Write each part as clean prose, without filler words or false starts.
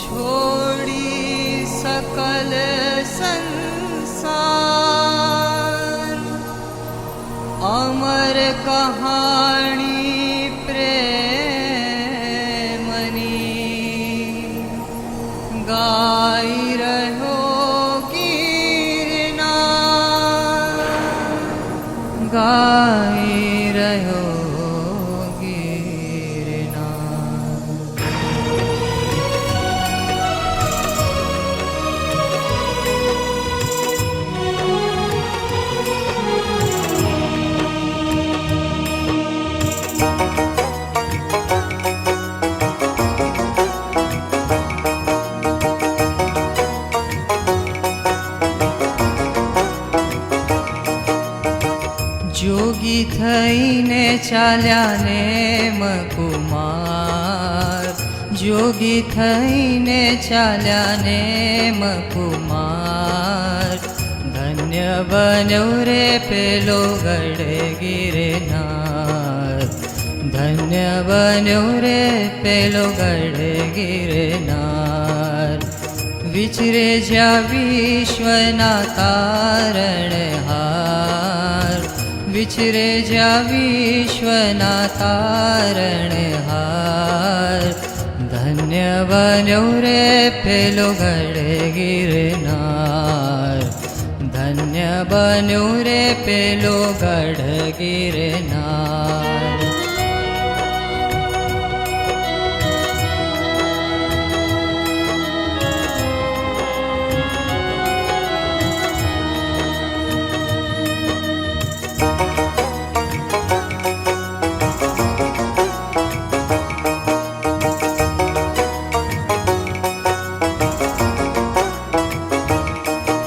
छोड़ी सकल संसार, अमर कहानी प्रेमनी, गाई रहो गिरनार, गाई रहो जोगी थईने चाल्या नेम कुमार, जोगी थईने चाल्या नेम कुमार, धन्य बन्यो रे पेलो गढ़ गिरनार, धन्य बन्यो रे पेलो गढ़ गिरनार, विचरे ज्या विश्वना तारणहार, विचरे ज्या विश्वना तारणहार, धन्य बन्यो रे पेलो गढ़ गिरनार, धन्य बन्यो रे पेलो गढ़ गिरनार।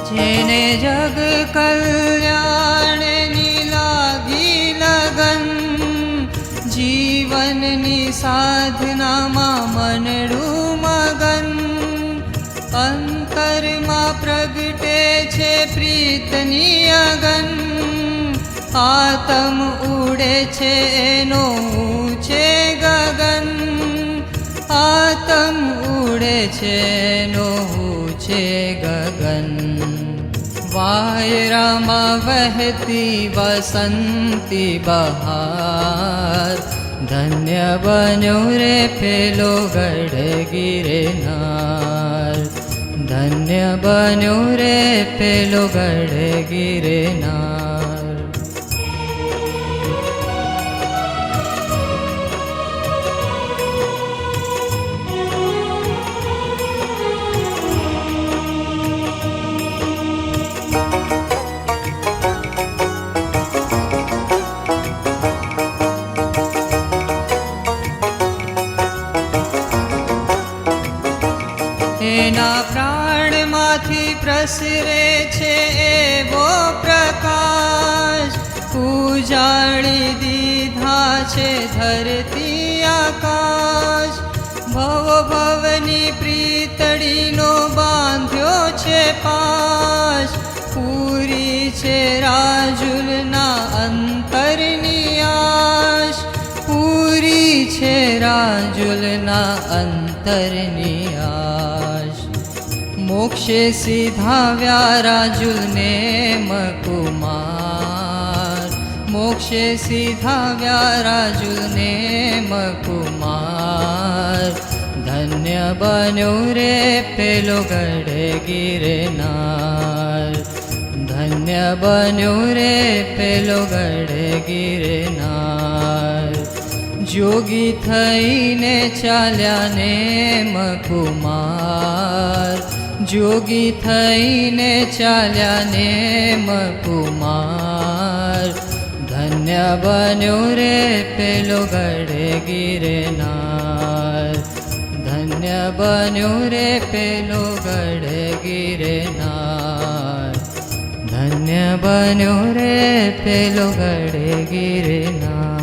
जेने जग कल्याणनी लागी लगन, जीवननी साधनामां मनडू मगन, अंतरमां प्रगटे छे प्रीतनी अगन, आत्म उड़े छे एनो ऊंचे गगन, आत्म उड़े छे एनो ऊंचे गगन, वायरामां वहती वसंती बहार, धन्य बन्यो रे पेलो गढ़ गिरनार, धन्य बन्यो रे पेलो गढ़ गिरनार। एना प्राणमांथी प्रसरे छे एवो प्रकाश, उजाड़ी दीधा छे धरती आकाश, भव भवनी प्रीतड़ीनो बांध्यो छे पाश, पूरी छे राजुलना अंतरनी आश, पूरी छे राजुलना अंतरनी आश, मोक्षे सीधाव्या राजुल नेम कुमार, मोक्षे सीधाव्या राजुल नेम कुमार, धन्य बन्यो रे पेलो गढ़ गिरनार, धन्य बन्यो रे पेलो गढ़ गिरनार, जोगी थईने चाल्या नेम कुमार, जोगी थईने चाल्या नेम कुमार, धन्य बन्यो रे पेलो गढ़ गिरनार, धन्य बन्यो रे पेलो गढ़ गिरनार, धन्य बन्यो रे पेलो गढ़ गिरनार।